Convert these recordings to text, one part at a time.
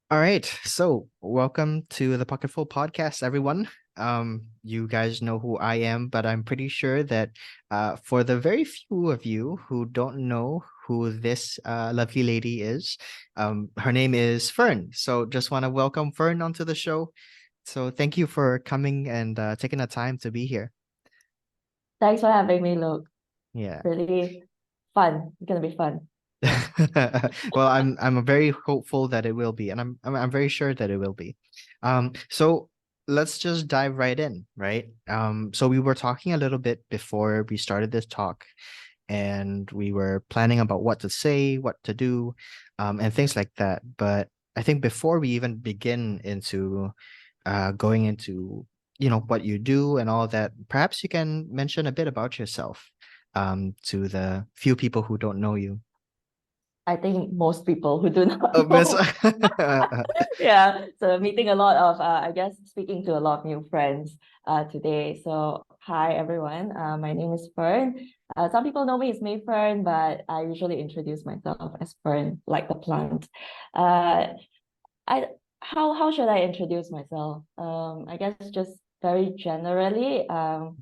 All right, so welcome to the Pocketful Podcast, everyone. You guys know who I am, but I'm pretty sure that for the very few of you who don't know who this lovely lady is, her name is Fern. So just want to welcome Fern onto the show. So thank you for coming and taking the time to be here. Thanks for having me, Luke. Yeah. Really fun. It's gonna be fun. Yeah. Well, I'm very hopeful that it will be, and I'm very sure that it will be. So let's just dive right in, right? So we were talking a little bit before we started this talk, and we were planning about what to say, what to do, and things like that. But I think before we even begin into going into what you do and all that, perhaps you can mention a bit about yourself to the few people who don't know you. I think most people who do not Oh, miss. know. Yeah. So meeting a lot of I guess speaking to a lot of new friends today. So hi everyone. My name is Fern. Some people know me as Mei-Fern, but I usually introduce myself as Fern, like the plant. Uh I how should I introduce myself? I guess just very generally. I'm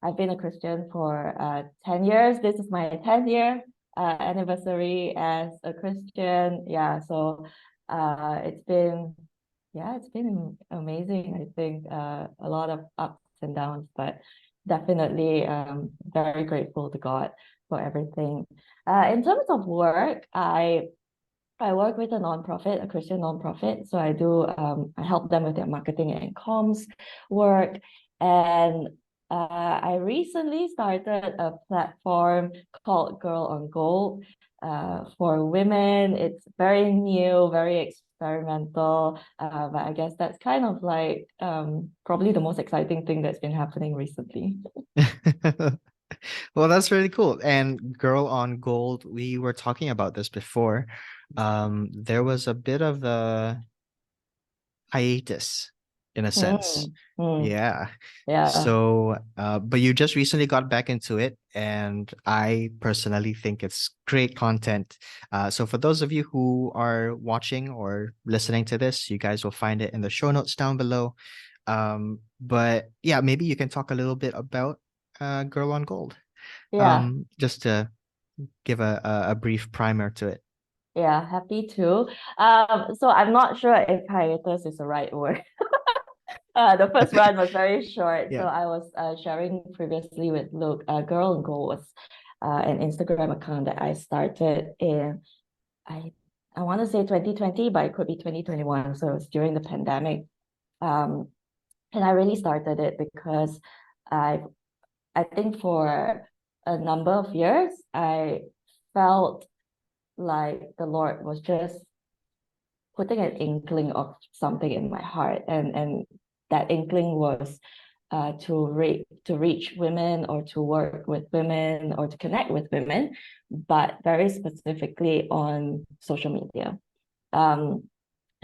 I've been a Christian for 10 years. This is my 10th year anniversary as a Christian. Yeah, so it's been it's been amazing. I think a lot of ups and downs, but definitely very grateful to God for everything. In terms of work, I work with a nonprofit, a Christian nonprofit. So I help them with their marketing and comms work. And I recently started a platform called Girl on Gold for women. It's very new, very experimental. But I guess that's kind of like probably the most exciting thing that's been happening recently. Well, that's really cool. And Girl on Gold, we were talking about this before. There was a bit of a hiatus in a sense. Mm, mm, Yeah. yeah. So, but you just recently got back into it, and I personally think it's great content. So for those of you who are watching or listening to this, you guys will find it in the show notes down below. But yeah, maybe you can talk a little bit about Girl on Gold. Yeah. Just to give a brief primer to it. Yeah, happy to. So I'm not sure if hiatus is the right word. The first run was very short. So Yeah. I was sharing previously with Luke, Girl and Goal was an Instagram account that I started in I I want to say 2020, but it could be 2021. So it was during the pandemic. Um, and I really started it because I I think for a number of years I felt like the Lord was just putting an inkling of something in my heart, and that inkling was to reach women or to work with women or to connect with women, but very specifically on social media. Um,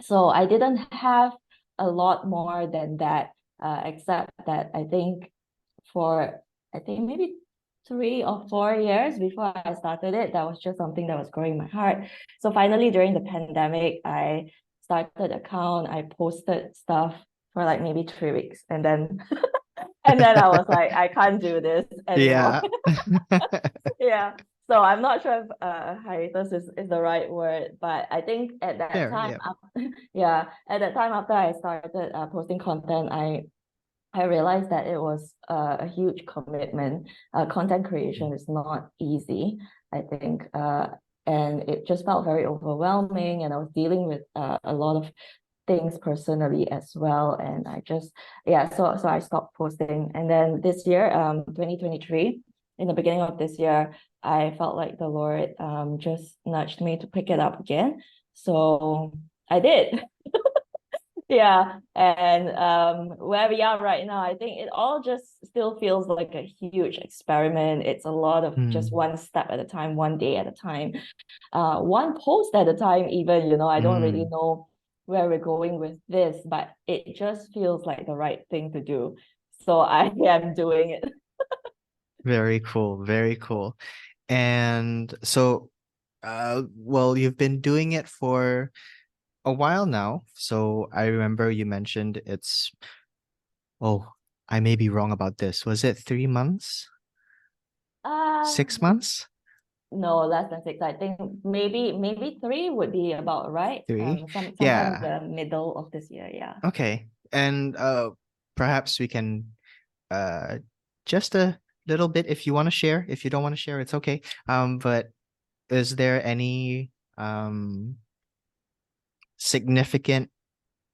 so I didn't have a lot more than that, except that for I think maybe 3 or 4 years before I started it, that was just something that was growing my heart. So finally, during the pandemic, I started account. I posted stuff for like maybe 3 weeks, and then and then I was like, I can't do this anymore. Yeah. Yeah. So I'm not sure if hiatus is the right word, but I think at that Fair, time, yeah. yeah, at that time after I started posting content, I realized that it was a huge commitment. Content creation is not easy, I think, and it just felt very overwhelming. And I was dealing with a lot of things personally as well. And I just, yeah, so I stopped posting. And then this year, 2023, in the beginning of this year, I felt like the Lord just nudged me to pick it up again. So I did. Yeah, and where we are right now, I think it all just still feels like a huge experiment. It's a lot of just Mm, one step at a time, one day at a time, one post at a time, even, I don't really mm. know where we're going with this, but it just feels like the right thing to do. So I am doing it. Very cool. Very cool. And so, well, you've been doing it for a while now. So I remember you mentioned oh, I may be wrong about this. Was it 3 months? Uh, 6 months? no, less than six. I think maybe three would be about right. Three? Sometime in Yeah. the middle of this year. Yeah. Okay. And perhaps we can just a little bit if you want to share. If you don't want to share, it's okay. But is there any significant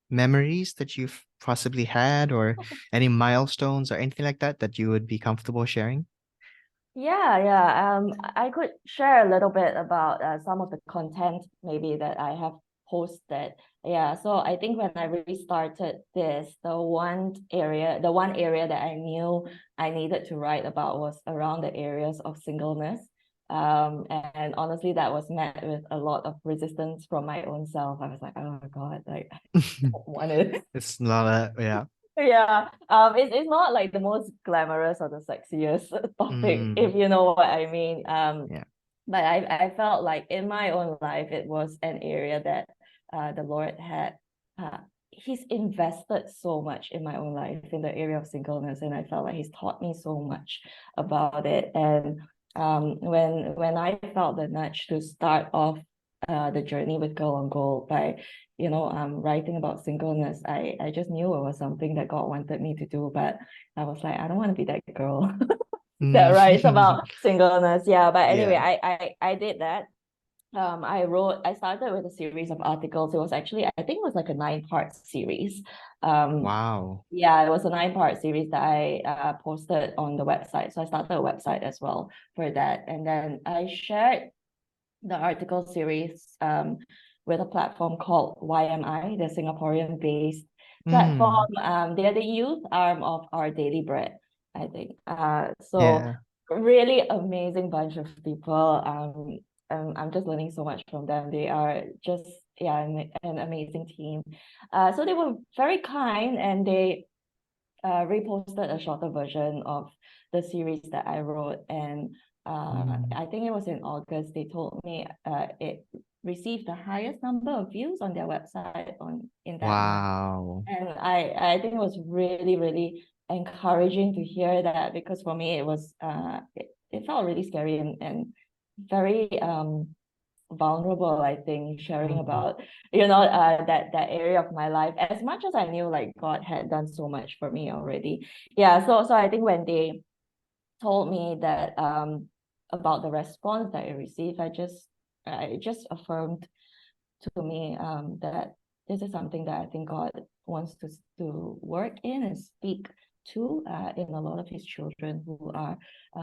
memories that you've possibly had or any milestones or anything like that that you would be comfortable sharing? Yeah. I could share a little bit about some of the content maybe that I have posted. Yeah, so I think when I really started this, the one area that I knew I needed to write about was around the areas of singleness. And honestly, that was met with a lot of resistance from my own self. I was like, oh my God, like I don't want to. It's not yeah. Yeah, it's not like the most glamorous or the sexiest topic, Mm, if you know what I mean. yeah. But I felt like in my own life, it was an area that the Lord had, He's invested so much in my own life in the area of singleness, and I felt like He's taught me so much about it. And when I felt the nudge to start off the journey with Girl on Gold by writing about singleness, I just knew it was something that God wanted me to do, but I was like, I don't want to be that girl that writes Mm. about singleness. Yeah, but anyway, Yeah. I did that. I started with a series of articles. It was actually, I think it was like a 9-part series. Um, Wow. yeah, it was a 9-part series that I posted on the website. So I started a website as well for that. And then I shared the article series with a platform called YMI, the Singaporean-based Mm. platform. They're the youth arm of Our Daily Bread, I think. So Yeah. really amazing bunch of people. I'm just learning so much from them. They are just an amazing team. So they were very kind, and they reposted a shorter version of the series that I wrote. And Mm. I think it was in August, they told me it received the highest number of views on their website in that month. Wow. And I think it was really, really encouraging to hear that, because for me it felt really scary and very vulnerable, I think, sharing Mm. about that area of my life, as much as I knew like God had done so much for me already. Yeah, so I think when they told me that about the response that I received, I just affirmed to me that this is something that I think God wants to work in and speak to in a lot of His children who are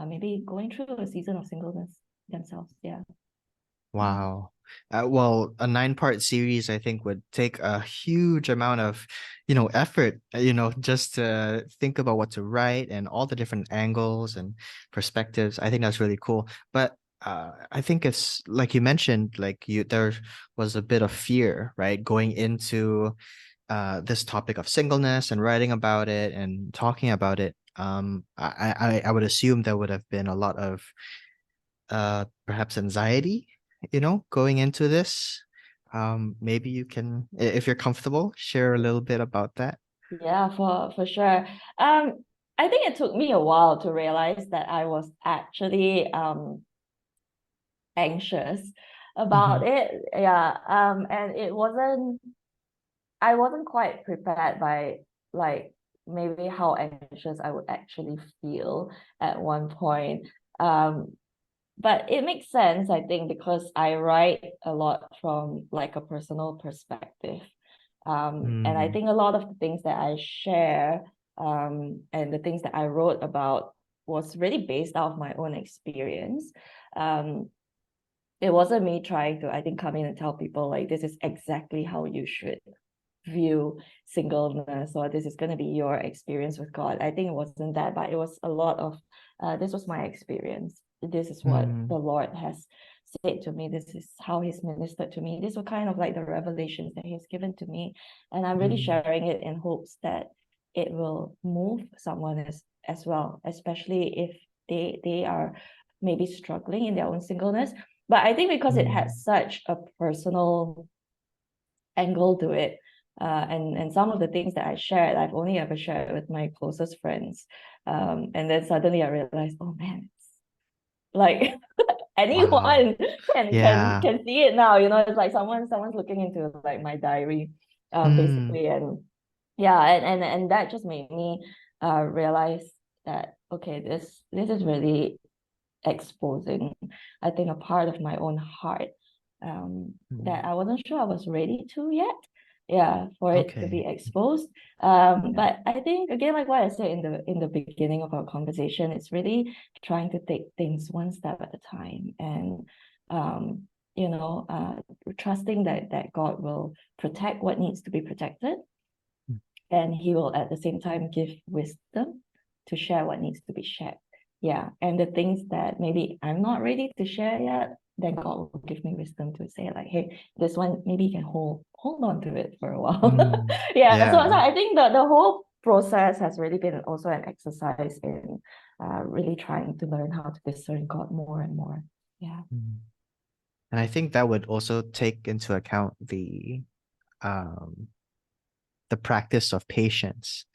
maybe going through a season of singleness themselves. Yeah. Mm. Wow. Well, a 9-part series, I think, would take a huge amount of, effort, just to think about what to write and all the different angles and perspectives. I think that's really cool. But I think it's like you mentioned, like there was a bit of fear, right, going into this topic of singleness and writing about it and talking about it. I would assume there would have been a lot of perhaps anxiety, going into this. Maybe you can, if you're comfortable, share a little bit about that. Yeah, for sure. I think it took me a while to realize that I was actually anxious about Mm-hmm. it. Yeah. And I wasn't quite prepared by like maybe how anxious I would actually feel at one point. Um, but it makes sense, I think, because I write a lot from like a personal perspective. And I Mm, think a lot of the things that I share and the things that I wrote about was really based out of my own experience. Um, it wasn't me trying to, I think, come in and tell people like this is exactly how you should view singleness, or this is going to be your experience with God. I think it wasn't that, but it was a lot of this was my experience. This is what mm, the Lord has said to me. This is how He's ministered to me. These were kind of like the revelations that He's given to me. And I'm really mm, sharing it in hopes that it will move someone as well, especially if they are maybe struggling in their own singleness. But I think because it had mm, such a personal angle to it. And some of the things that I shared, I've only ever shared with my closest friends. And then suddenly I realized, oh man, it's like Wow. anyone can can Yeah. can see it now. It's like someone's looking into like my diary, Mm, basically. And yeah, and that just made me realize that okay, this is really exposing, I think, a part of my own heart, mm. that I wasn't sure I was ready to yet. Yeah, for it to be Okay. exposed. Yeah. But I think again, like what I said in the beginning of our conversation, it's really trying to take things one step at a time, and um, trusting that God will protect what needs to be protected, Mm, and He will at the same time give wisdom to share what needs to be shared. Yeah. And the things that maybe I'm not ready to share yet, then God will give me wisdom to say, like, hey, this one maybe you can hold on to it for a while. mm. Yeah. So Yeah. I think the whole process has really been also an exercise in really trying to learn how to discern God more and more. Yeah. Mm. And I think that would also take into account um the practice of patience,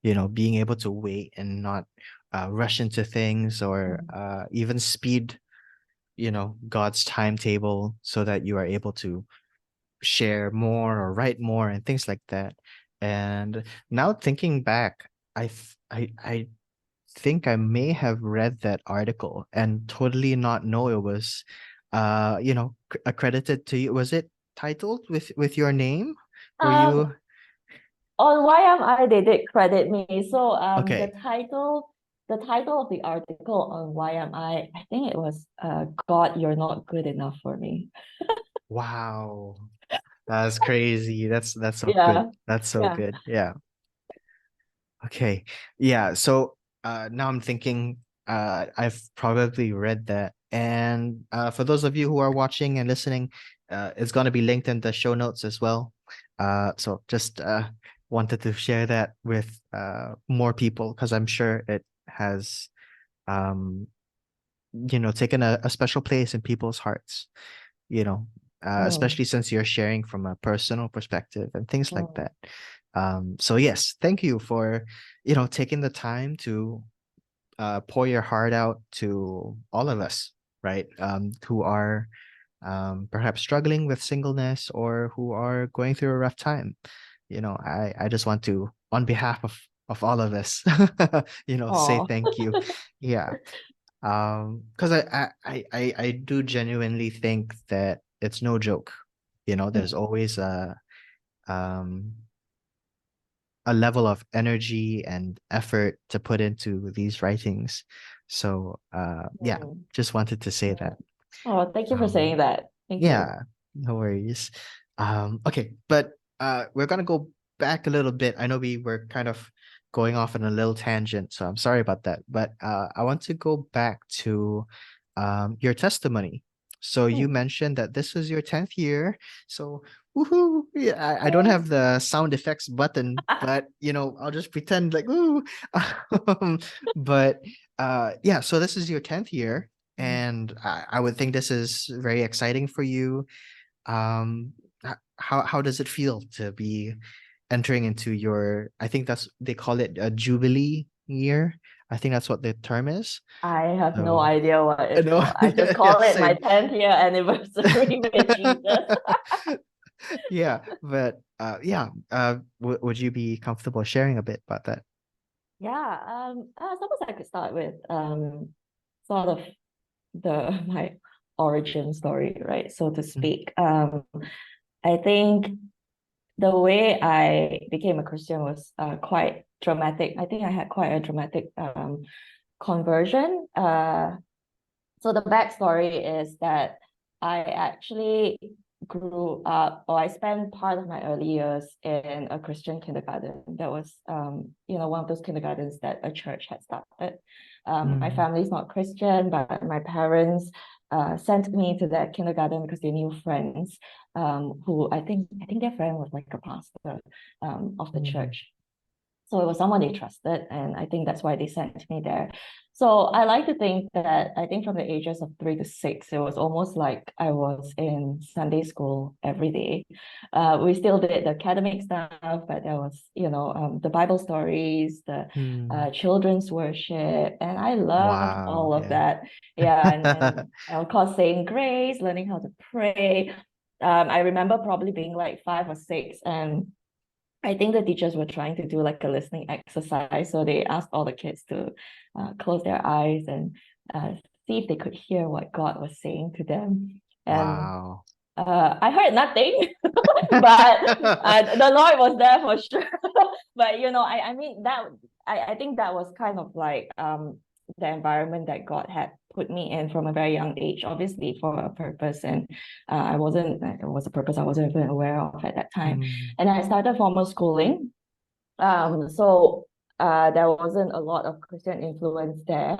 being able to wait and not rush into things or Mm. even speed, God's timetable so that you are able to share more or write more and things like that. And now thinking back, I think I may have read that article and totally not know it was accredited to you. Was it titled with your name? Were Um, you on YMI, they did credit me. So okay? the title of the article on YMI, I think it was God, You're Not Good Enough for Me. Wow. That's crazy. That's so good. Yeah. That's so Yeah. good. Yeah. Okay. Yeah. So now I'm thinking I've probably read that. And for those of you who are watching and listening, it's gonna be linked in the show notes as well. So just wanted to share that with more people because I'm sure it has um taken a special place in people's hearts, you know, Mm, especially since you're sharing from a personal perspective and things like mm. that. So yes, thank you for, taking the time to pour your heart out to all of us, right? Who are perhaps struggling with singleness or who are going through a rough time. I just want to, on behalf of all of us, say Oh. thank you. Yeah. Because I do genuinely think that it's no joke. There's Mm, always um a level of energy and effort to put into these writings. So yeah, mm, just wanted to say mm. that. Oh, thank you for Um saying that. Thank you. yeah, no worries. Okay, but we're gonna go back a little bit. I know we were kind of going off on a little tangent, so I'm sorry about that. But I want to go back to your testimony. So you Mm. mentioned that this was your 10th year. So woohoo! Yeah, I don't have the sound effects button, but I'll just pretend like woo. Um, but yeah, so this is your 10th year Mm. and I would think this is very exciting for you. How does it feel to be entering into your? I think they call it a jubilee year. I think that's what the term is. I have no So idea what it's no, called. I just yeah, call it my same. 10th year anniversary with Jesus. Yeah, but yeah, would you be comfortable sharing a bit about that? Yeah, I suppose I could start with sort of the my origin story, right? So to Mm, speak. I think the way I became a Christian was quite dramatic. I think I had quite a dramatic conversion. So the backstory is that I actually grew up, or I spent part of my early years in a Christian kindergarten. That was, one of those kindergartens that a church had started. My mm, family's not Christian, but my parents sent me to that kindergarten because they knew friends who I think their friend was like a pastor of the mm, church. So it was someone they trusted, and I think that's why they sent me there. So I like to think that I think from the ages of 3 to 6, it was almost like I was in Sunday school every day. We still did the academic stuff, but there was, the Bible stories, the Mm. children's worship, and I loved Wow. all of Yeah. that. Yeah, and of course saying grace, learning how to pray. I remember probably being like 5 or 6, and I think the teachers were trying to do like a listening exercise. So they asked all the kids to close their eyes and see if they could hear what God was saying to them. And Wow. I heard nothing, but the Lord was there for sure. But I mean that I think that was kind of like the environment that God had put me in from a very young age, obviously for a purpose, and it was a purpose I wasn't even aware of at that time. Mm. And I started formal schooling, so there wasn't a lot of Christian influence there.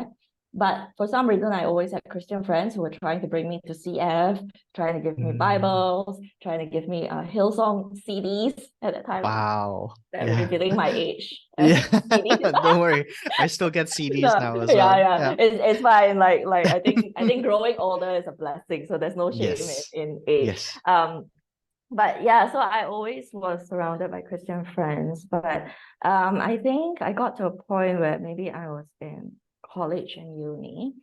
But for some reason, I always had Christian friends who were trying to bring me to CF, trying to give me Mm. Bibles, trying to give me Hillsong CDs at that time. Wow. That Yeah. revealing my age. Yeah. CDs. Don't worry. I still get CDs No, now as yeah, well. yeah. Yeah. It's fine. Like I think growing older is a blessing. So there's no shame Yes. in age. Yes. But yeah, so I always was surrounded by Christian friends. But I think I got to a point where maybe I was in college and uni,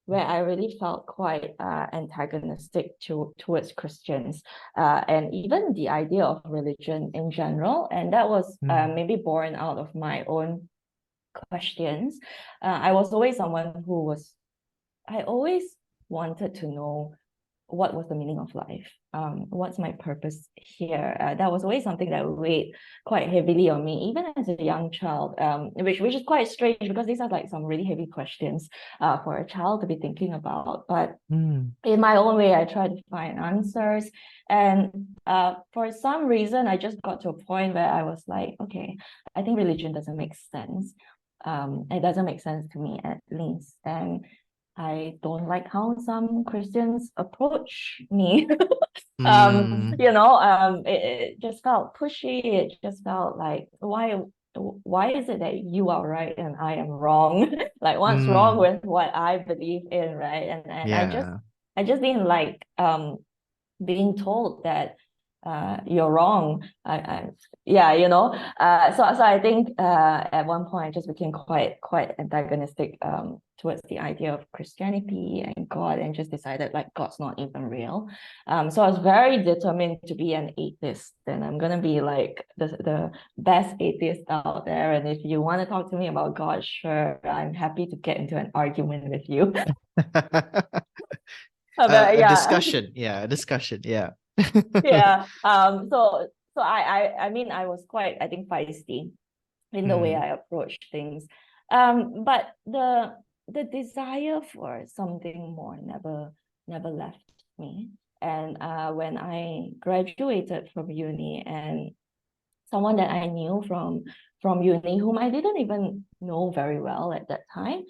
where I really felt quite antagonistic towards Christians, and even the idea of religion in general. And that was Mm. maybe born out of my own questions. I was always someone I always wanted to know what was the meaning of life? What's my purpose here? That was always something that weighed quite heavily on me, even as a young child, which is quite strange because these are like some really heavy questions for a child to be thinking about. But Mm. in my own way, I tried to find answers. And for some reason, I just got to a point where I was like, okay, I think religion doesn't make sense. It doesn't make sense to me, at least. And I don't like how some Christians approach me. Mm. It just felt pushy. It just felt like, why is it that you are right and I am wrong? Like, what's wrong Mm. with what I believe in, right? And Yeah. I just didn't like being told that you're wrong. Yeah, so I think at one point I just became quite antagonistic towards the idea of Christianity and God, and just decided like God's not even real. So I was very determined to be an atheist, and I'm gonna be like the best atheist out there. And if you want to talk to me about God, sure, I'm happy to get into an argument with you. But A yeah, discussion. Yeah, a discussion. Yeah. yeah. So I mean I was quite, I think, feisty in the way Mm. I approach things. But the desire for something more never left me. And when I graduated from uni, and someone that I knew from uni, whom I didn't even know very well at that time,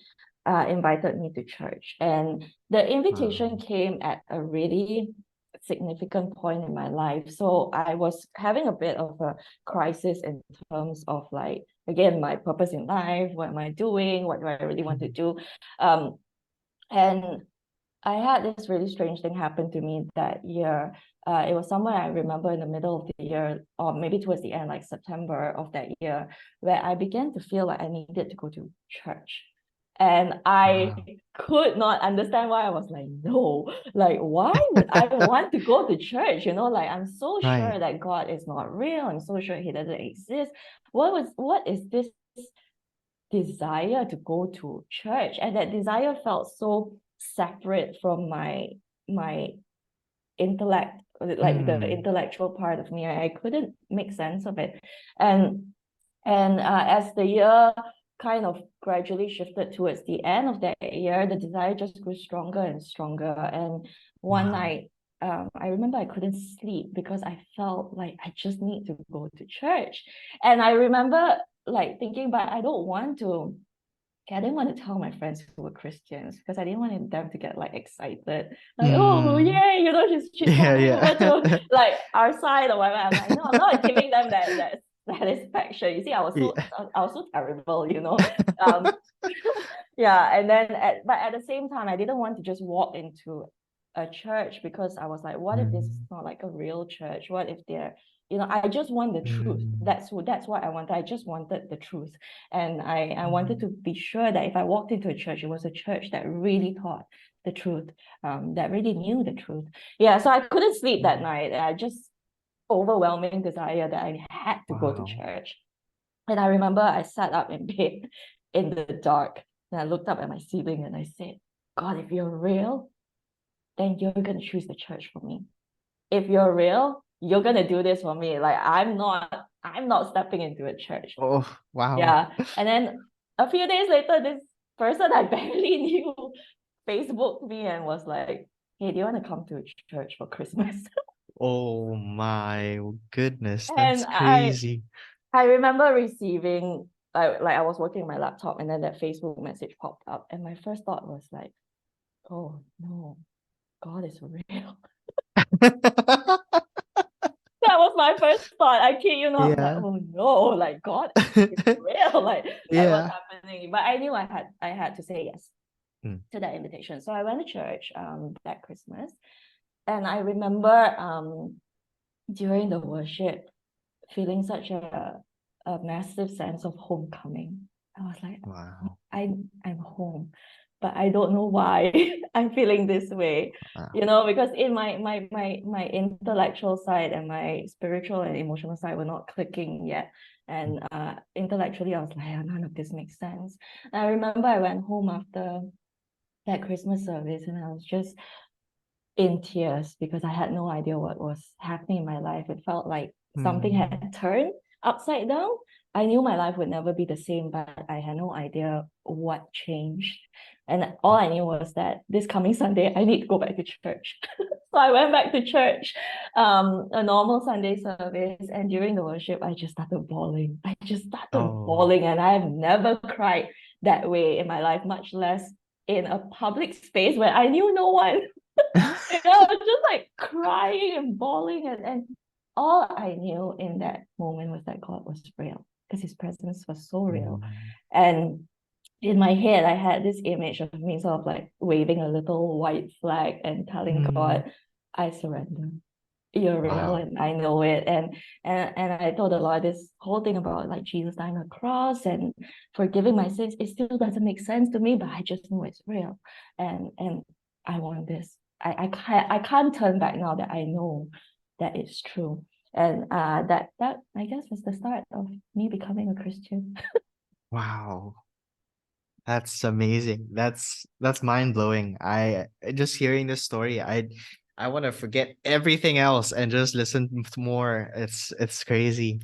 invited me to church. And the invitation Wow. came at a really significant point in my life. So I was having a bit of a crisis in terms of, like, again, my purpose in life. What am I doing? What do I really want to Mm. do? Um, and I had this really strange thing happen to me that year. It was somewhere I remember in the middle of the year, or maybe towards the end, like September of that year, where I began to feel like I needed to go to church. And I Wow. could not understand why. I was like, no, like, why would I want to go to church? Like, I'm so Right. sure that God is not real. I'm so sure he doesn't exist. What is this desire to go to church? And that desire felt so separate from my intellect, like the Mm. intellectual part of me. I couldn't make sense of it. And as the year kind of gradually shifted towards the end of that year, the desire just grew stronger and stronger. And one Wow. night, I remember I couldn't sleep because I felt like I just need to go to church. And I remember like thinking, but I don't want to. I didn't want to tell my friends who were Christians because I didn't want them to get like excited, like, oh Mm. yeah, she's Yeah, coming over to yeah. like our side or whatever. I'm like, no, I'm not giving them that satisfaction. You see, I was Yeah. so terrible, you know. Um, yeah, and then but at the same time, I didn't want to just walk into a church because I was like, what if this is Mm, not like a real church? What if they're, you know, I just want the truth. mm, That's what I wanted. I just wanted the truth. And I wanted mm. to be sure that if I walked into a church, it was a church that really taught the truth, that really knew the truth. Yeah, so I couldn't sleep that Mm. night. I just overwhelming desire that I had to go to Wow. church. And I remember I sat up in bed in the dark and I looked up at my ceiling and I said, God, if you're real, then you're going to choose the church for me. If you're real, you're going to do this for me. Like I'm not stepping into a church. Oh, wow. Yeah. And then a few days later, this person I barely knew Facebooked me and was like, hey, do you want to come to church for Christmas? Oh my goodness, And that's crazy. I remember receiving like I was working on my laptop and then that Facebook message popped up and my first thought was like, oh no, God is real. That was my first thought. I kid you not. I was like, Yeah. oh no, like God is real. Like what's Yeah. happening? But I knew I had to say yes Mm. to that invitation. So I went to church that Christmas. And I remember during the worship feeling such a massive sense of homecoming. I was like, Wow. I'm home, but I don't know why I'm feeling this way. Wow. You know, because in my intellectual side and my spiritual and emotional side were not clicking yet. Mm. And intellectually, I was like, oh, none of this makes sense. And I remember I went home after that Christmas service and I was just in tears because I had no idea what was happening in my life. It felt like something Mm. had turned upside down. I knew my life would never be the same, but I had no idea what changed. And all I knew was that this coming Sunday, I need to go back to church. So I went back to church, a normal Sunday service. And during the worship, I just started bawling. I just started Oh. bawling, and I have never cried that way in my life, much less in a public space where I knew no one. You know, I was just like crying and bawling, and all I knew in that moment was that God was real because his presence was so real. Mm. And in my head, I had this image of me sort of like waving a little white flag and telling Mm. God, I surrender. You're real Wow. and I know it. And I told the Lord this whole thing about like Jesus dying on the cross and forgiving my sins. It still doesn't make sense to me, but I just know it's real. And I want this. I can't turn back now that I know that it's true. And that I guess was the start of me becoming a Christian. Wow. That's amazing. That's mind-blowing. Just hearing this story, I want to forget everything else and just listen more. It's crazy.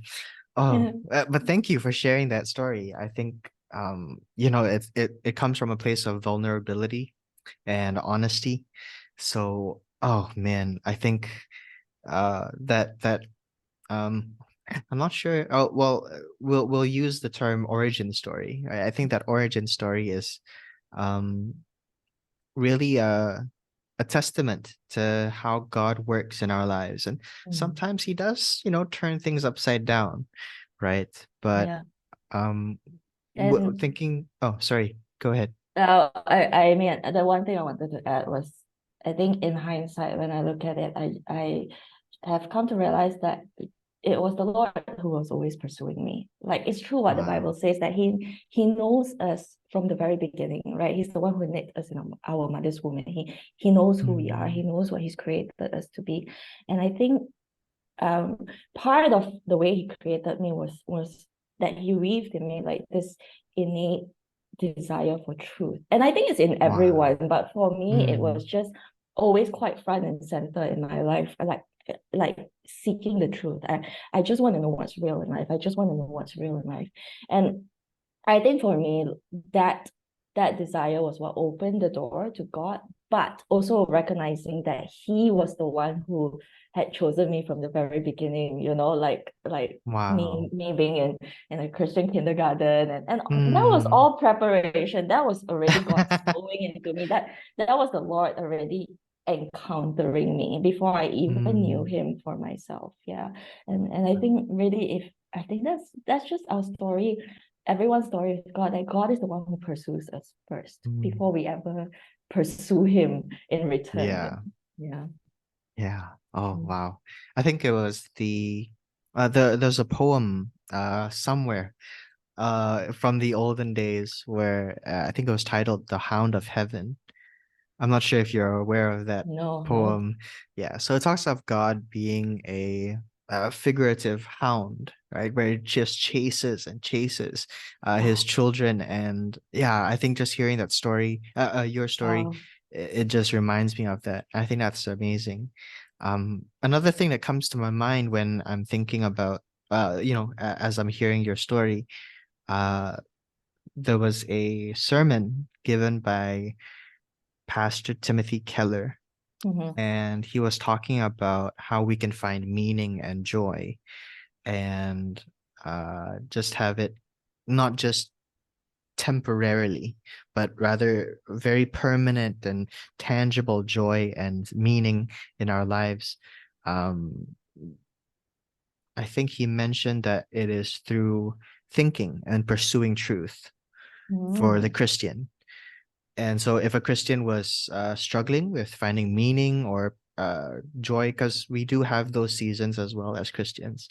Oh, but thank you for sharing that story. I think it comes from a place of vulnerability and honesty. So, oh man, I think that um I'm not sure. Oh, well, we'll use the term origin story. I think that origin story is um really a testament to how God works in our lives. And Mm. sometimes he does, turn things upside down, right? But Yeah. um And thinking, oh, sorry, go ahead. I mean, the one thing I wanted to add was, I think in hindsight, when I look at it, I have come to realize that it was the Lord who was always pursuing me. Like it's true what the Bible Wow. says that He knows us from the very beginning, right? He's the one who knit us in our mother's womb, and He knows who we are. He Mm, knows what He's created us to be, and I think um part of the way he created me was that he weaved in me like this innate desire for truth. And I think it's in wow. everyone, but for me it Mm, was just always quite front and center in my life. Like seeking the truth. I just want to know what's real in life. I just want to know what's real in life. And I think for me, that that desire was what opened the door to God, but also recognizing that He was the one who had chosen me from the very beginning. You know, like wow. me being in a Christian kindergarten, and that was Mm. all preparation. That was already God sowing into me. That was the Lord already encountering me before I even knew Mm. Him for myself. Yeah, and I think really I think that's just our story. Everyone's story with God, that God is the one who pursues us first Mm. before we ever pursue him in return. Yeah. Yeah. Yeah. Oh, Mm. wow. I think it was there's a poem somewhere from the olden days where I think it was titled The Hound of Heaven. I'm not sure if you're aware of that No, no. poem. Yeah, so it talks of God being a figurative hound, right? Where it just chases and chases his Wow. children. And yeah, I think just hearing that story, your story, Wow. it just reminds me of that. I think that's amazing. Another thing that comes to my mind when I'm thinking about, as I'm hearing your story, uh, there was a sermon given by Pastor Timothy Keller, Mm-hmm. and he was talking about how we can find meaning and joy and just have it not just temporarily, but rather very permanent and tangible joy and meaning in our lives. Um, I think he mentioned that it is through thinking and pursuing truth for the Mm. Christian. And so if a Christian was struggling with finding meaning or joy, because we do have those seasons as well as Christians,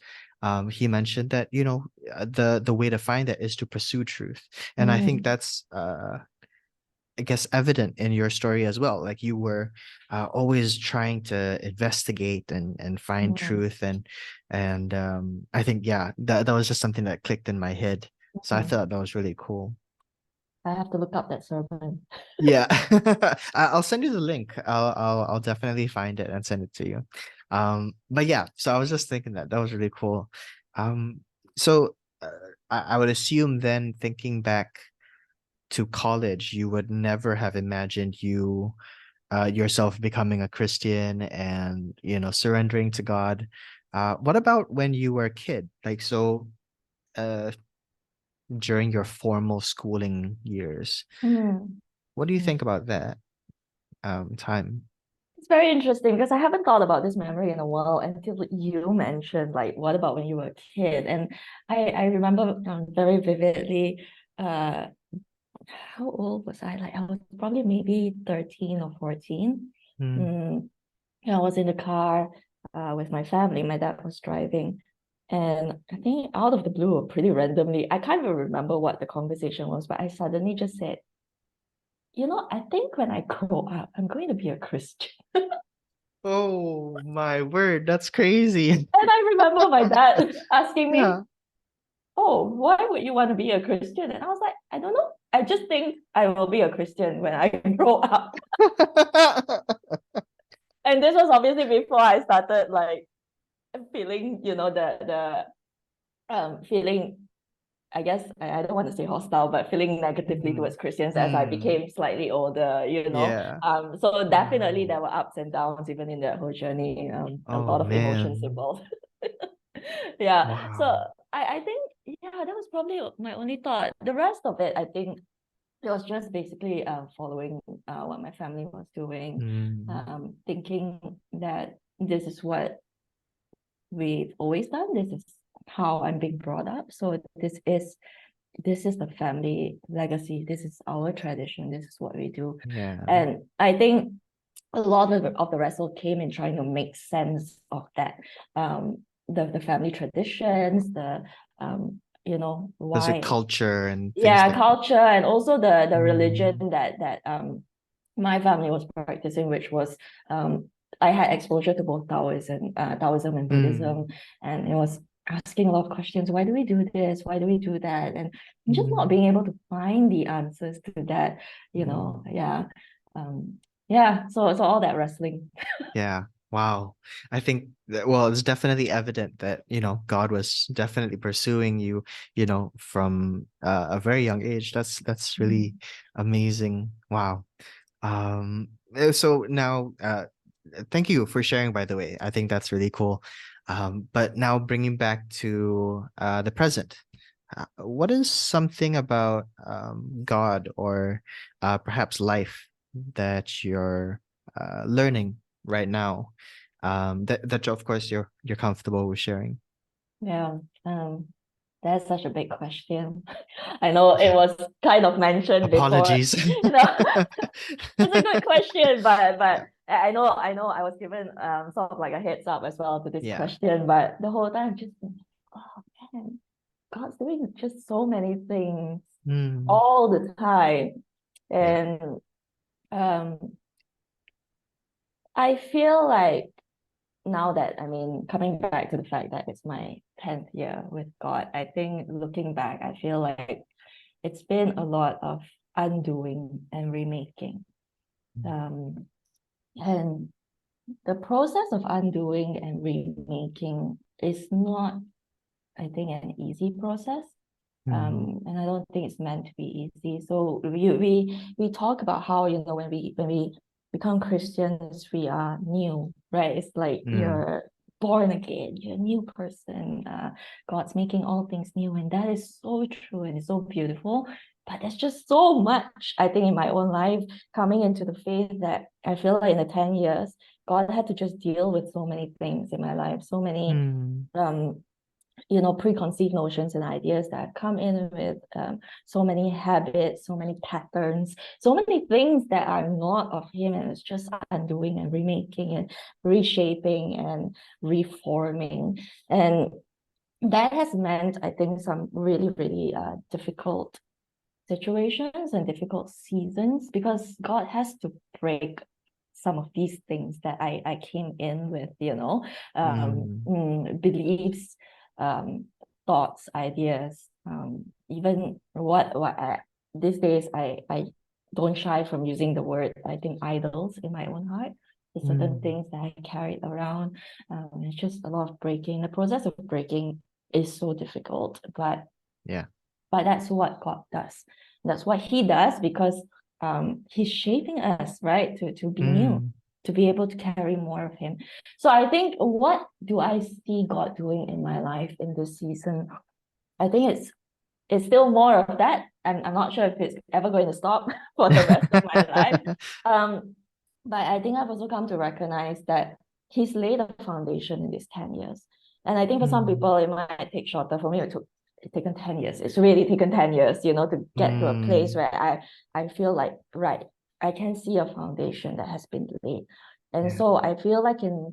he mentioned that, the way to find that is to pursue truth. And I think Mm. that's I guess evident in your story as well. Like you were always trying to investigate and find Mm. truth, and I think yeah, that was just something that clicked in my head. So I Mm. thought that was really cool. I have to look up that sermon. Yeah, I'll send you the link. I'll definitely find it and send it to you. But yeah, so I was just thinking that was really cool. Um, so I would assume then thinking back to college, you would never have imagined yourself becoming a Christian and surrendering to God. What about when you were a kid? Like so, uh, during your formal schooling years, Mm. what do you Mm. think about that time? It's very interesting because I haven't thought about this memory in a while until you mentioned, like, what about when you were a kid? And I remember very vividly, uh, how old was I? Like, I was probably maybe 13 or 14. Mm. Mm, I was in the car with my family. My dad was driving. And I think out of the blue, or pretty randomly, I can't even remember what the conversation was, but I suddenly just said, I think when I grow up, I'm going to be a Christian. Oh my word, that's crazy. And I remember my dad asking me, Yeah. "Oh, why would you want to be a Christian?" And I was like, "I don't know. I just think I will be a Christian when I grow up." And this was obviously before I started like feeling, the feeling, I guess I don't want to say hostile, but feeling negatively Mm. towards Christians as I Mm. became slightly older. Yeah. So definitely Oh. there were ups and downs even in that whole journey. A Oh lot of emotions man. involved. Yeah. So Wow. I think, yeah, that was probably my only thought. The rest of it, I think it was just basically following what my family was doing, Mm. thinking that this is what we've always done. This is how I'm being brought up. So this is the family legacy. This is our tradition. This is what we do. Yeah. And I think a lot of the wrestle came in trying to make sense of that. The family traditions, the There's a why, culture and things yeah, like that. culture, and also the religion Mm. that my family was practicing, which was I had exposure to both Taoism and Mm. Buddhism, and it was asking a lot of questions. Why do we do this? Why do we do that? And just not Mm. being able to find the answers to that, Mm. yeah. Um, yeah, so all that wrestling. Yeah. Wow. I think that, well, it's definitely evident that, God was definitely pursuing you, from a very young age. That's really amazing. Wow. So now, thank you for sharing, by the way. I think that's really cool. But now bringing back to the present, what is something about God or perhaps life that you're learning right now, that of course you're comfortable with sharing? Yeah. That's such a big question. I know it was kind of mentioned before. Apologies. It's a good question, but I know I was given sort of like a heads up as well to this Yeah. question, but the whole time just oh man, God's doing just so many things Mm, all the time. yeah. And um I feel like now that I mean coming back to the fact that it's my 10th year with God, I think looking back, I feel like it's been a lot of undoing and remaking. Um, and the process of undoing and remaking is not, I think, an easy process. Mm, And I don't think it's meant to be easy. So we talk about how, when we become Christians, we are new, right? It's like mm, you're born again, you're a new person. God's making all things new, and that is so true and it's so beautiful. But there's just so much, I think, in my own life coming into the faith that I feel like in the 10 years, God had to just deal with so many things in my life, so many mm, preconceived notions and ideas that come in with so many habits, so many patterns, so many things that are not of him, and it's just undoing and remaking and reshaping and reforming. And that has meant, I think, some really, really difficult situations and difficult seasons, because God has to break some of these things that I came in with, mm, beliefs, um, thoughts, ideas, even these days I don't shy from using the word, I think, idols in my own heart. There's certain mm. things that I carried around. It's just a lot of breaking. The process of breaking is so difficult, Yeah. but that's what God does. That's what He does, because He's shaping us, right, to be new, Mm, to be able to carry more of Him. So I think, what do I see God doing in my life in this season? I think it's still more of that. I'm not sure if it's ever going to stop for the rest of my life. Um, but I think I've also come to recognize that He's laid a foundation in these 10 years. And I think for some mm, people, it might take shorter. For me, it's taken 10 years. It's really taken 10 years, to get to a place mm, where I feel like, right, I can see a foundation that has been laid. And yeah. so I feel like in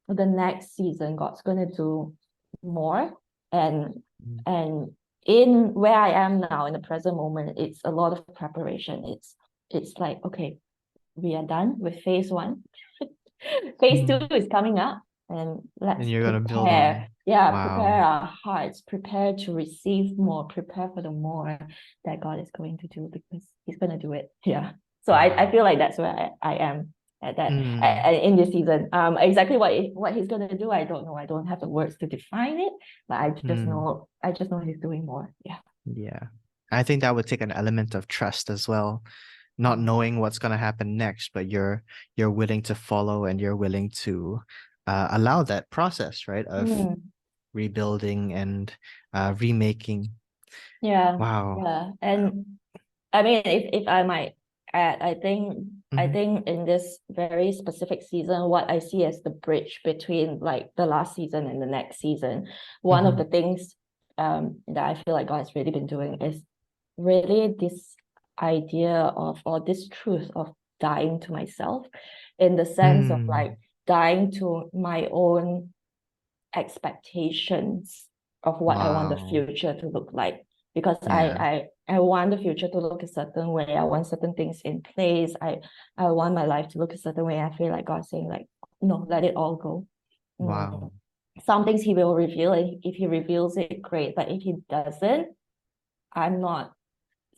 the next season, God's going to do more. And Mm, and in where I am now in the present moment, it's a lot of preparation. It's like, okay, we are done with phase one. Phase two mm. is coming up, and And let's you're gonna build on. prepare. Yeah, Wow. prepare our hearts, prepare to receive more, prepare for the more that God is going to do, because He's going to do it. Yeah. So I Wow. feel like that's where I am at that Mm, in this season. Exactly what He's going to do, I don't know. I don't have the words to define it, but mm, I just know He's doing more. Yeah. yeah. I think that would take an element of trust as well, not knowing what's gonna happen next, but you're willing to follow and you're willing to allow that process, right, of Mm. rebuilding and remaking. Yeah, Wow. yeah. And I mean, if I might add, I Hmm. think in this very specific season, what I see as the bridge between like the last season and the next season, one of Hmm. the things that I feel like God has really been doing is really this idea of, or this truth of, dying to myself, in the sense of Mm. like dying to my own expectations of what I want the Wow. future to look like, because Yeah. I want the future to look a certain way. I want certain things in place. I want my life to look a certain way. I feel like God's saying like, no, let it all go. Wow. Some things He will reveal, and if He reveals it, great. But if He doesn't, I'm not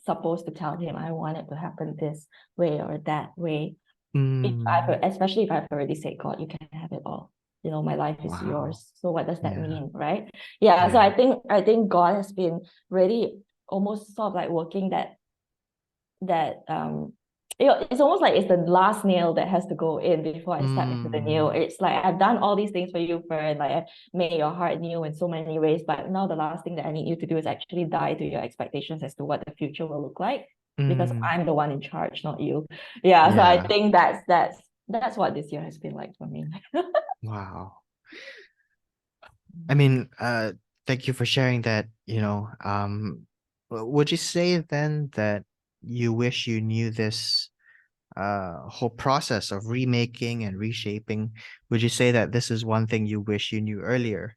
supposed to tell Him I want it to happen this way or that way. If I've Mm. especially if I've already said, God, you can have it all. My life is Wow. yours. So what does that Yeah. mean, right? Yeah. So Yeah. I think God has been really almost sort of like working that it's almost like it's the last nail that has to go in before I step into the new. Mm. It's like I've done all these things for you, friend. Like I've made your heart new in so many ways, but now the last thing that I need you to do is actually die to your expectations as to what the future will look like, because Mm. I'm the one in charge, not you. Yeah. So I Yeah. think that's what this year has been like for me. Wow. I mean, thank you for sharing that, would you say then that you wish you knew this whole process of remaking and reshaping? Would you say that this is one thing you wish you knew earlier,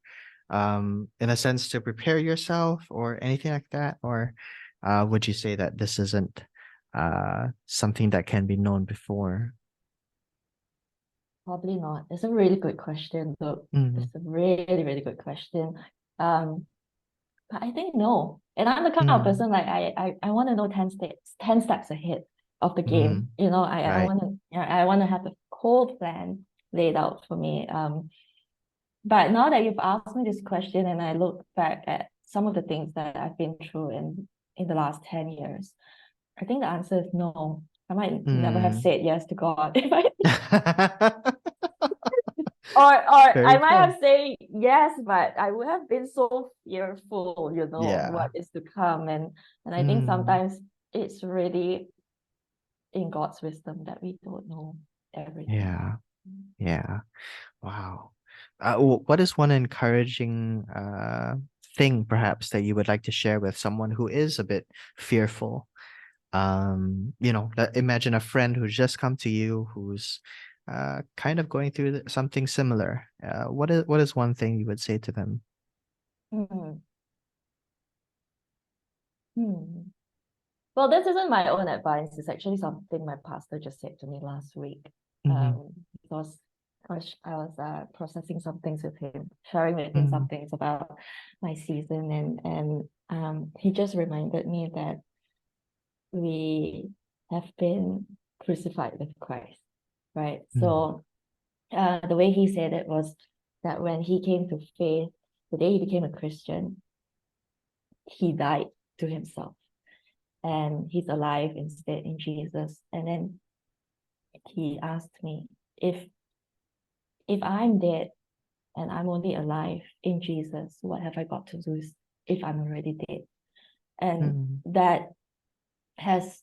in a sense to prepare yourself or anything like that? Or would you say that this isn't something that can be known before? Probably not. It's a really good question, though. Mm, It's a really, really good question. Um, but I think no. And I'm the kind of mm, person like I want to know 10 steps ahead of the mm, game. You know, I right. want to, I want to have the whole plan laid out for me. But now that you've asked me this question and I look back at some of the things that I've been through in the last 10 years, I think the answer is no. I might never have Mm. said yes to God if I or I Very might fair. have said yes, but I would have been so fearful, of Yeah. what is to come. And I think Mm. sometimes it's really in God's wisdom that we don't know everything. Yeah. Yeah. Wow. What is one encouraging thing perhaps that you would like to share with someone who is a bit fearful? Imagine a friend who's just come to you who's kind of going through something similar. What is one thing you would say to them? Hmm. Hmm. Well, this isn't my own advice. It's actually something my pastor just said to me last week. Mm-hmm. Because I was processing some things with him, sharing with him Mm-hmm. some things about my season, and he just reminded me that we have been crucified with Christ, right? So the way he said it was that when he came to faith, the day he became a Christian, he died to himself and he's alive instead in Jesus. And then he asked me if I'm dead and I'm only alive in Jesus, what have I got to lose if I'm already dead? And Mm-hmm. that has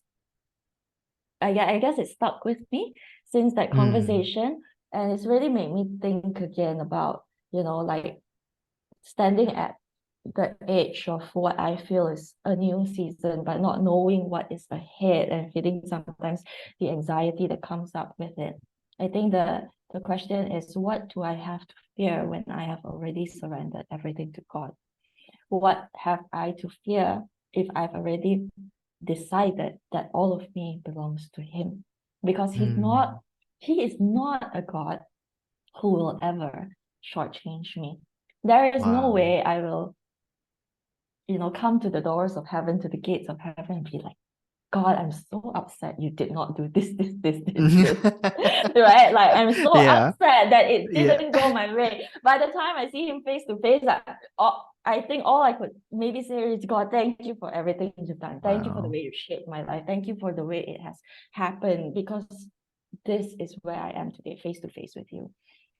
I guess it stuck with me since that Mm-hmm. conversation. And it's really made me think again about, like standing at the edge of what I feel is a new season, but not knowing what is ahead and feeling sometimes the anxiety that comes up with it. I think the question is, what do I have to fear when I have already surrendered everything to God? What have I to fear if I've already decided that all of me belongs to Him? Because He is not a God who will ever shortchange me. There is no Wow. way I will, come to the doors of heaven, to the gates of heaven, and be like, God, I'm so upset you did not do this. Right? Like, I'm so Yeah. upset that it Yeah. didn't go my way. By the time I see him face to face, I think all I could maybe say is, God, thank you for everything you've done. Thank you for the Wow. way you shaped my life. Thank you for the way it has happened, because this is where I am today, face to face with you.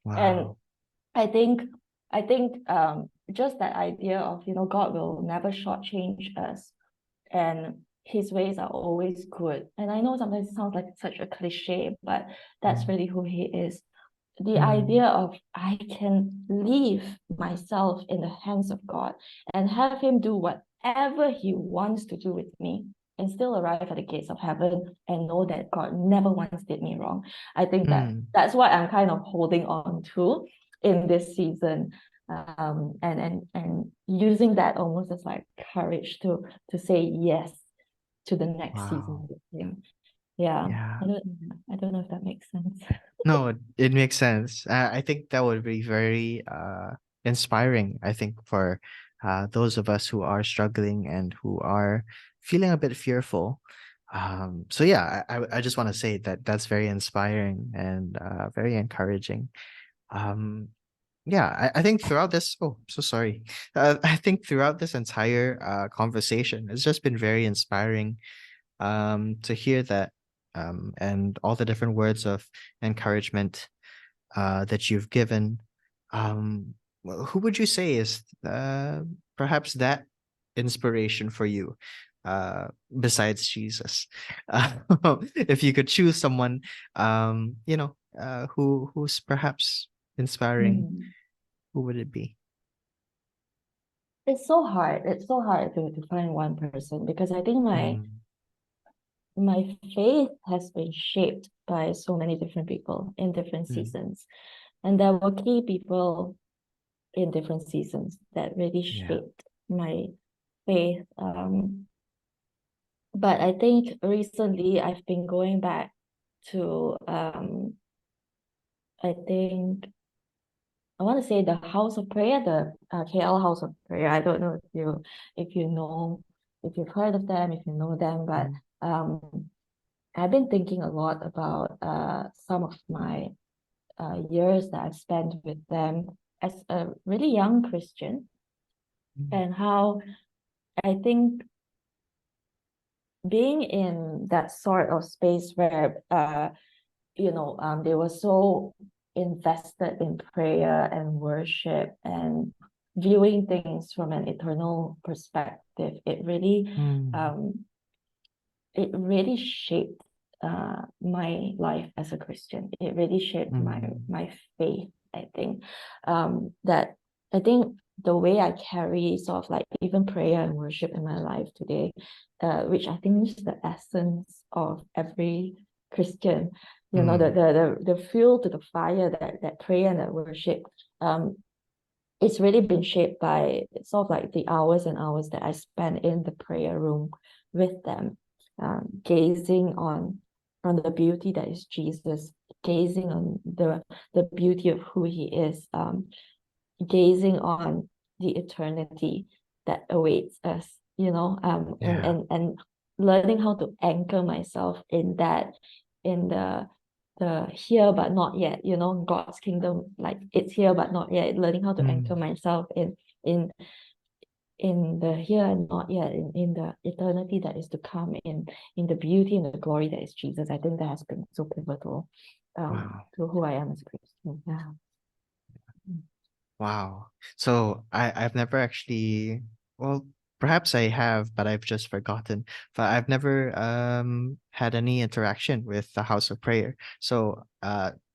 And Wow. I think just that idea of, God will never shortchange us and his ways are always good. And I know sometimes it sounds like such a cliche, but that's Mm. really who he is. The Mm. idea of I can leave myself in the hands of God and have him do whatever he wants to do with me and still arrive at the gates of heaven and know that God never once did me wrong. I think Mm. that's what I'm kind of holding on to in this season. And using that almost as like courage to say yes to the next season Wow. with him. Yeah. Yeah. I don't know if that makes sense. No, it makes sense. I think that would be very inspiring, I think, for those of us who are struggling and who are feeling a bit fearful. So yeah, I just want to say that that's very inspiring and very encouraging. Um, yeah, I think throughout this, oh, so sorry. I think throughout this entire conversation, it's just been very inspiring to hear that and all the different words of encouragement that you've given. Who would you say is perhaps that inspiration for you besides Jesus? If you could choose someone, who's perhaps inspiring, Mm. who would it be? it's so hard. It's so hard to find one person because I think Mm, my faith has been shaped by so many different people in different mm, seasons. And there were key people in different seasons that really yeah. shaped my faith. But I think recently I've been going back to I think I want to say the House of Prayer, the KL House of Prayer. I don't know if you know if you've heard of them, if you know them, but Mm, I've been thinking a lot about some of my years that I've spent with them as a really young Christian, mm, and how I think being in that sort of space where they were so invested in prayer and worship and viewing things from an eternal perspective, mm, it really shaped my life as a Christian. It really shaped mm, my faith, I think. That I think the way I carry sort of like even prayer and worship in my life today, which I think is the essence of every Christian, mm. the fuel to the fire that prayer and that worship um it's really been shaped by sort of like the hours and hours that I spent in the prayer room with them, gazing on the beauty that is Jesus, gazing on the beauty of who he is, gazing on the eternity that awaits us, Yeah. and learning how to anchor myself in that, in the here but not yet, God's kingdom, like it's here but not yet, learning how to anchor Mm, myself in in the here and not yet, in the eternity that is to come, in the beauty and the glory that is Jesus. I think that has been so pivotal wow. to who I am as a Christian. Yeah. Wow. So I've never actually, well, perhaps I have, but I've just forgotten. But I've never had any interaction with the House of Prayer. So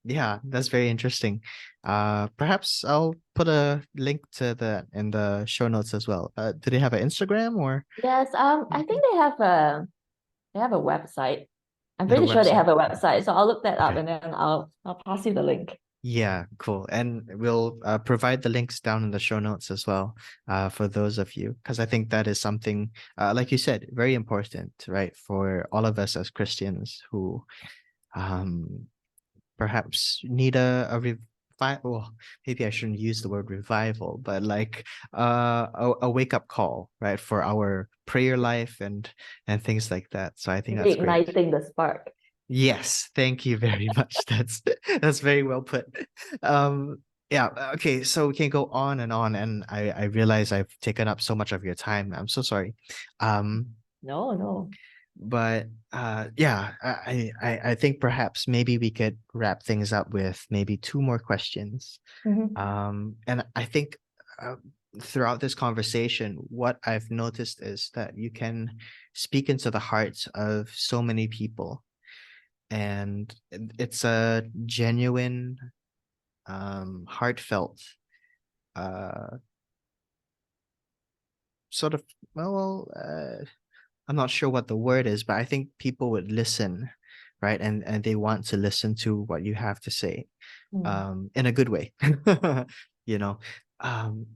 yeah, that's very interesting. Perhaps I'll put a link to that in the show notes as well. Do they have an Instagram or Yes, I anything? think they have a website. I'm They have pretty a sure they website. have a website, so I'll look that up Okay. and then I'll pass you the link. Yeah, cool. And we'll provide the links down in the show notes as well, for those of you, because I think that is something, like you said, very important, right, for all of us as Christians who um, perhaps need a revival. Well, maybe I shouldn't use the word revival, but like a wake up call, right, for our prayer life and things like that. So I think that's great. Reigniting the spark. Yes, thank you very much. That's very well put. Um, yeah, okay, so we can go on, and I realize I've taken up so much of your time. I'm so sorry. Um, No, no. but yeah, I think perhaps maybe we could wrap things up with maybe two more questions. Mhm. And I think uh, throughout this conversation, what I've noticed is that you can speak into the hearts of so many people, and it's a genuine heartfelt uh sort of, I'm not sure what the word is, but I think people would listen, right, and they want to listen to what you have to say, Mm. in a good way. you know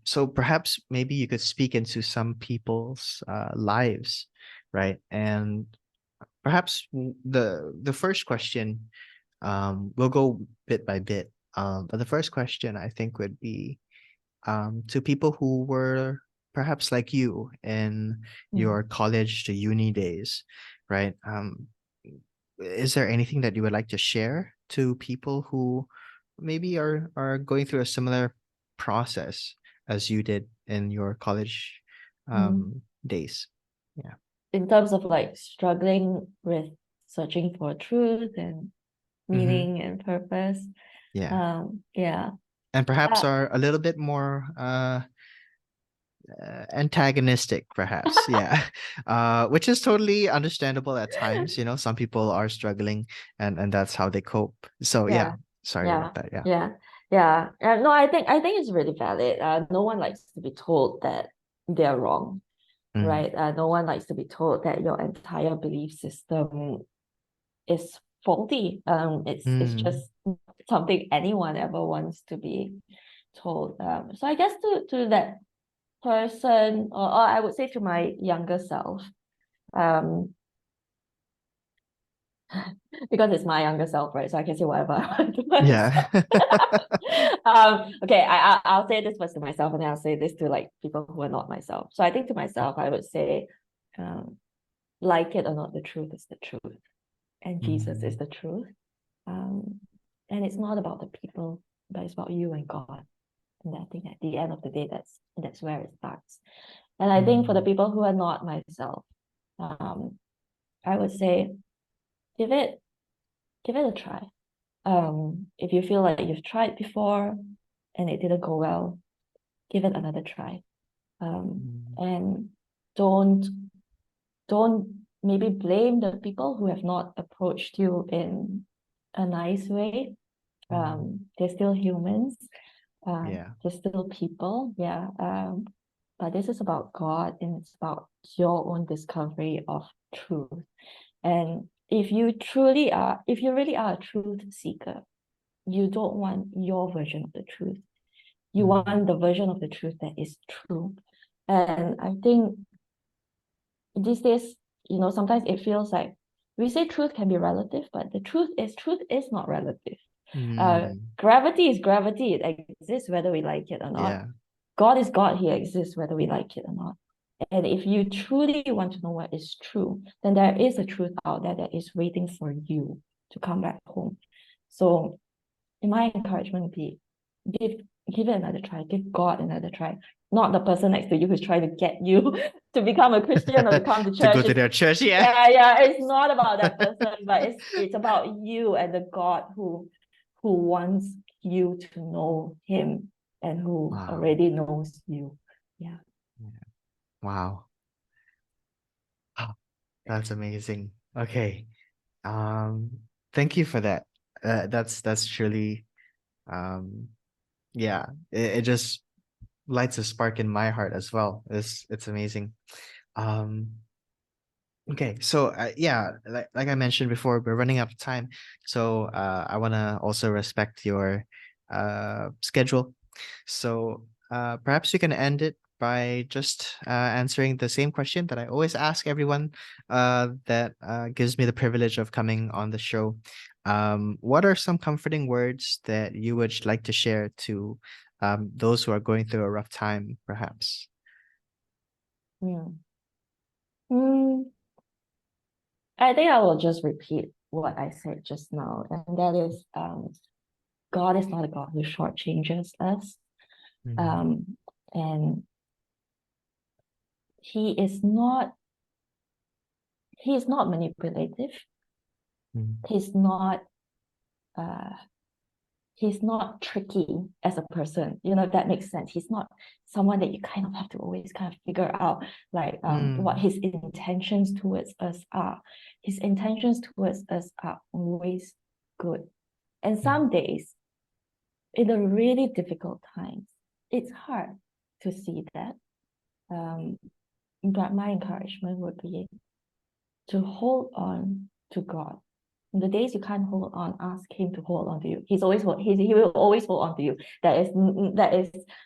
so perhaps maybe you could speak into some people's lives, right, and perhaps the first question, we'll go bit by bit. But the first question I think would be, to people who were perhaps like you in Mm. your college to uni days, right? Is there anything that you would like to share to people who maybe are going through a similar process as you did in your college Mm. days? Yeah. In terms of like struggling with searching for truth and Mm-hmm. meaning and purpose. Yeah. Yeah. And perhaps Uh, are a little bit more antagonistic, perhaps. Yeah. Which is totally understandable at times. Some people are struggling, and that's how they cope. So yeah, yeah. sorry Yeah. about that. Yeah. Yeah. Yeah. No, I think it's really valid. No one likes to be told that they're wrong, Mm. right? No one likes to be told that your entire belief system is faulty. It's just something anyone ever wants to be told. So I guess to that person, or I would say to my younger self, because it's my younger self, right? So I can say whatever I want to Yeah. myself. Okay, I'll say this first to myself, and then I'll say this to like people who are not myself. So I think to myself, I would say, like it or not, the truth is the truth, and Jesus is the truth. And it's not about the people, but it's about you and God. And I think at the end of the day, that's where it starts. And I think for the people who are not myself, I would say give it a try. If you feel like you've tried before and it didn't go well, give it another try. And don't maybe blame the people who have not approached you in a nice way. They're still humans. Yeah. They're still people. Yeah. But this is about God, and it's about your own discovery of truth. And if you really are a truth seeker, you don't want your version of the truth. You want the version of the truth that is true. And I think these days, sometimes it feels like we say truth can be relative, but the truth is not relative. Gravity is gravity. It exists whether we like it or not. Yeah. God is God. He exists whether we like it or not. And if you truly want to know what is true, then there is a truth out there that is waiting for you to come back home. So my encouragement would be give it another try. Give God another try. Not the person next to you who's trying to get you to become a Christian or to come to To go church. to their church, yeah. Yeah. It's not about that person, but it's about you and the God who wants you to know Him and who Wow. already knows you. Yeah. Wow. Oh, that's amazing. Okay. Thank you for that. That's truly yeah, it just lights a spark in my heart as well. It's amazing. Um okay, so yeah, like I mentioned before, we're running out of time. So I want to also respect your schedule. So perhaps you can end it by just answering the same question that I always ask everyone that gives me the privilege of coming on the show. What are some comforting words that you would like to share to those who are going through a rough time, perhaps? Mm. I think I will just repeat what I said just now, and that is, God is not a God who shortchanges us. Um, and he is not manipulative. He's not uh he's not tricky as a person, if that makes sense. He's not someone that you kind of have to always kind of figure out like what his intentions towards us are. His intentions towards us are always good. And some days, in the really difficult times, it's hard to see that. But my encouragement would be to hold on to God. In the days you can't hold on, ask Him to hold on to you. He will always hold on to you. That is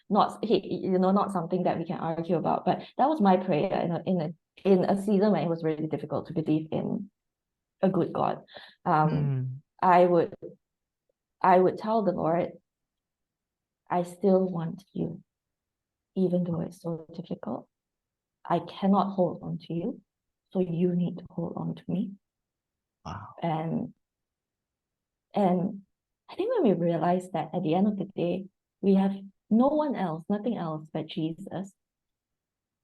not not something that we can argue about. But that was my prayer in a season when it was really difficult to believe in a good God. I would tell the Lord, I still want you, even though it's so difficult. I cannot hold on to you, so you need to hold on to me. Wow. And I think when we realize that at the end of the day, we have no one else, nothing else but Jesus,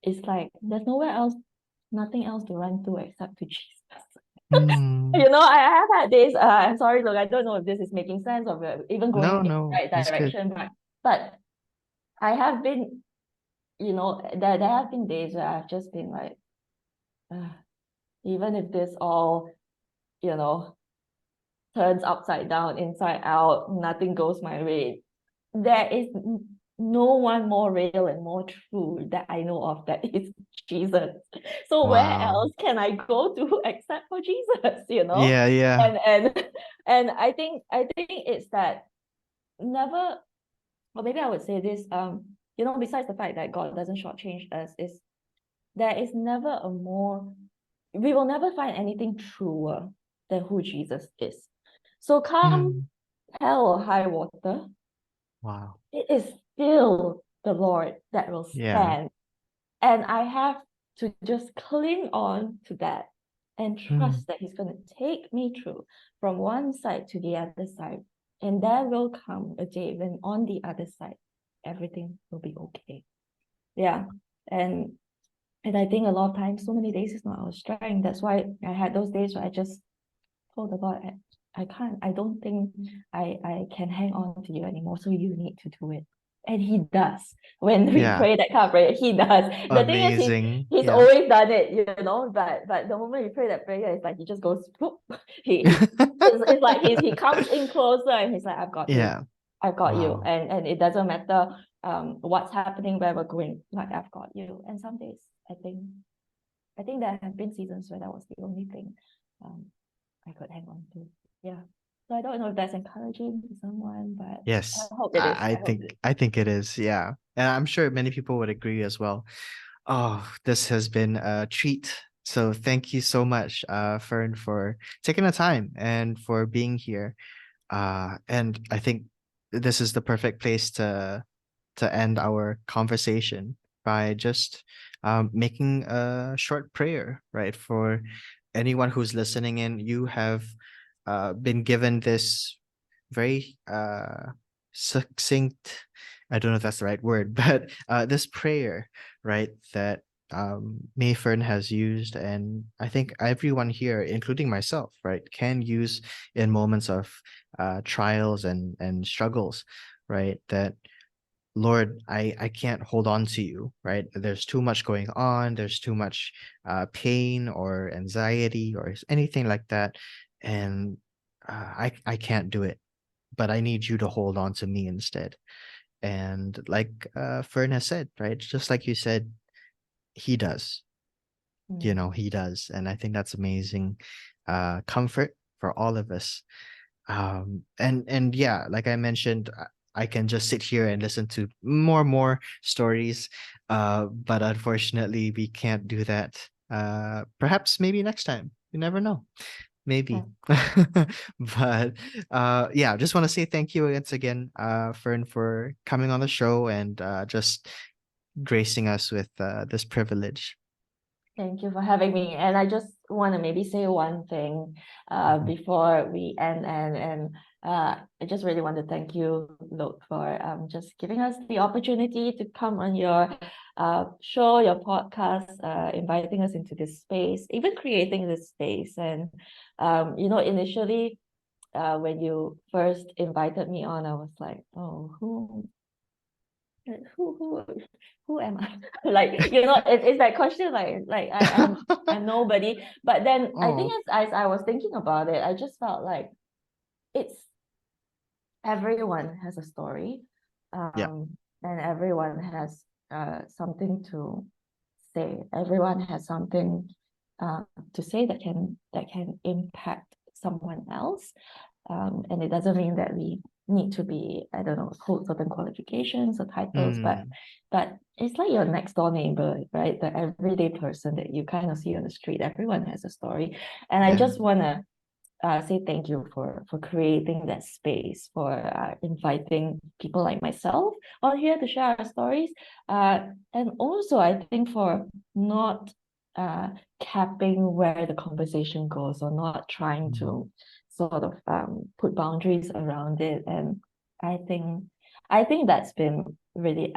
it's like there's nowhere else, nothing else to run to except to Jesus. I have had days, I'm sorry, look, I don't know if this is making sense or even going in the right direction, but I have been, there have been days where I've just been like, even if this all, turns upside down, inside out, nothing goes my way. There is no one more real and more true that I know of that is Jesus. So where Wow. else can I go to except for Jesus, you know? Yeah, yeah. And I think it's that never, or maybe I would say this, besides the fact that God doesn't shortchange us, is there is never a more, we will never find anything truer than who Jesus is. So come Mm. hell or high water, Wow. it is still the Lord that will Yeah. stand. And I have to just cling on to that and Mm. trust that He's going to take me through from one side to the other side. And there will come a day when on the other side, everything will be okay. Yeah. And and I think a lot of times, so many days is not our strength. That's why I had those days where I just told the Lord, I can't, I don't think I can hang on to you anymore. So you need to do it. And he does. When we Yeah. pray that kind of prayer, he does. The thing is, Amazing. he's Yeah. always done it, but the moment we pray that prayer, it's like he just goes, whoop. He it's like he comes in closer and he's like, I've got you. Yeah. I've got you. Wow. And it doesn't matter what's happening, where we're going, like I've got you. And some days I think there have been seasons where that was the only thing um I could hang on to. Yeah. So I don't know if that's encouraging to someone, but I Yes. hope it is. I I hope think it is. I think it is. Yeah. And I'm sure many people would agree as well. Oh, this has been a treat. So thank you so much, Fern, for taking the time and for being here. And I think this is the perfect place to end our conversation by just making a short prayer, right? For anyone who's listening in, you have been given this very succinct, I don't know if that's the right word, but this prayer, right, that Mei-Fern has used, and I think everyone here, including myself, right, can use in moments of trials and struggles, right? That Lord, I can't hold on to you, right? There's too much going on. There's too much pain or anxiety or anything like that, and I can't do it. But I need you to hold on to me instead. And like Fern has said, right? Just like you said, he does. You Mm. know, he does, and I think that's amazing comfort for all of us. And yeah, like I mentioned, I can just sit here and listen to more stories, but unfortunately we can't do that. Perhaps maybe next time, you never know, Yeah. maybe. But yeah, just want to say thank you once again, Fern, for coming on the show and just gracing us with this privilege. Thank you for having me. And I just want to maybe say one thing Mhm. before we end. And I just really want to thank you, Luke, for just giving us the opportunity to come on your show, your podcast, inviting us into this space, even creating this space. And initially, when you first invited me on, I was like, oh, who who am I? Like, it's that question, like I'm nobody. But then I think Oh, as I was thinking about it, I just felt like it's everyone has a story, yeah. and everyone has something to say. Everyone has something uh to say that can impact someone else. And it doesn't mean that we need to be, I don't know, hold certain qualifications or titles, but Mm, it's like your next door neighbor, right? The everyday person that you kind of see on the street. Everyone has a story. And I yeah. just want to say thank you for creating that space, for inviting people like myself on here to share our stories. And also, I think for not capping where the conversation goes, or not trying Mm, to sort of put boundaries around it. And I think I think that's been really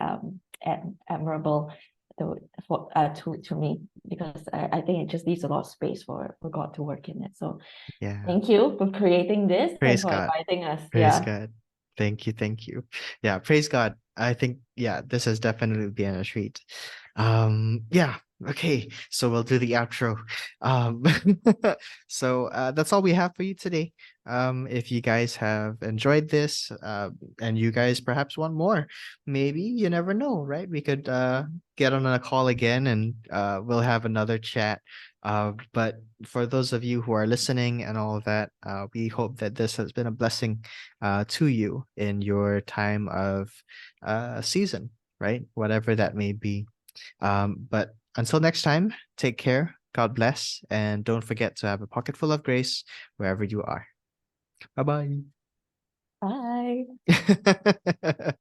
admirable to me, because I think it just leaves a lot of space for God to work in it. So yeah. thank you for creating this and Praise for God. inviting us. Praise Yeah. God. Thank you. Thank you. Yeah, praise God. I think, yeah, this has definitely been a treat. Yeah. Okay, so we'll do the outro. Um, so that's all we have for you today. If you guys have enjoyed this, and you guys perhaps want more, maybe you never know, right? We could get on a call again, and we'll have another chat. But for those of you who are listening and all of that, we hope that this has been a blessing to you in your time of season, right? Whatever that may be. But until next time, take care, God bless, and don't forget to have a pocket full of grace wherever you are. Bye Bye. bye.